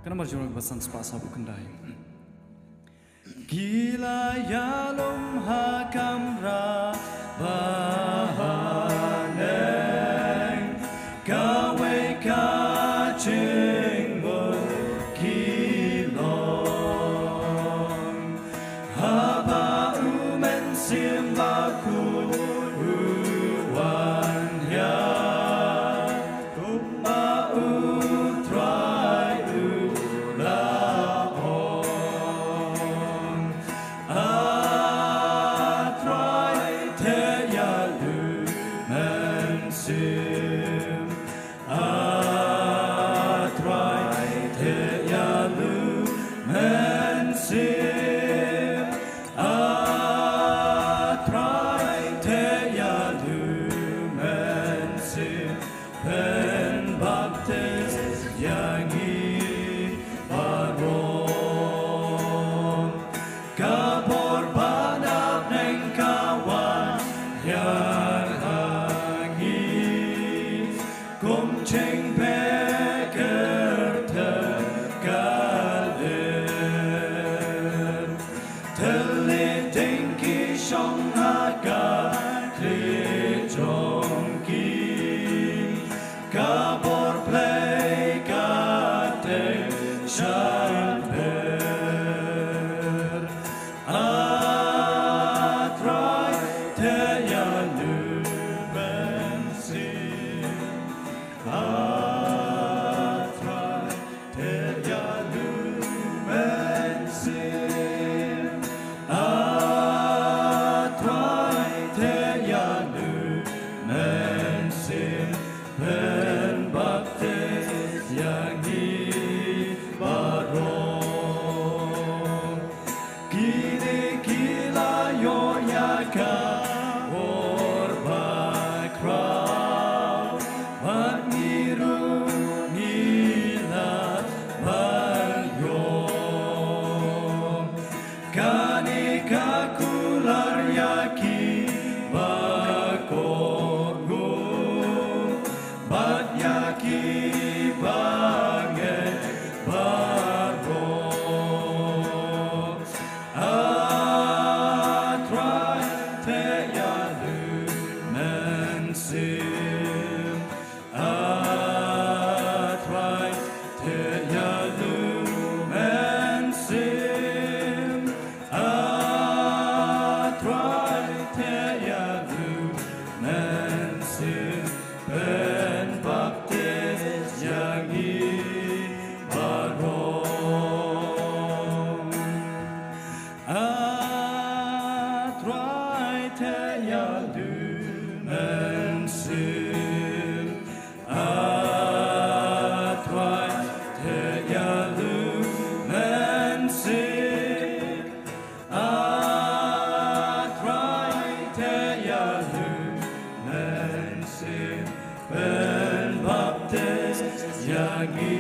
Kana marjuna basan spasa bukandai. Gila yalom hakamra bahaneng gawe kaching mo kilong haba Mynsiem baku uwan ya umma utrai ulaong atrai te yalu Mynsiem atrai te yalu Mynsiem atrai te yalu Mynsiem pen baptis yangi baron kapor panap neng kawan yang hangi kum cheng peker terkalir telit dengki shong haka kli jongki kapor play kate shanper atrai te yalu Mynsiem atrai te yalu Mynsiem atrai te yalu Mynsiem pen baptis yangi baron kini kila yoyaka orbakra mangiru nila balyom kani kakular yaki bakogu Batyaki bange baro atrai te yalu Mynsiem atrai te yalu Mynsiem atrai te yalu Mynsiem pen baptis yangi baron atrai te yalu Mynsiem atrai te yalu Mynsiem atrai te yalu Mynsiem pen baptis yangi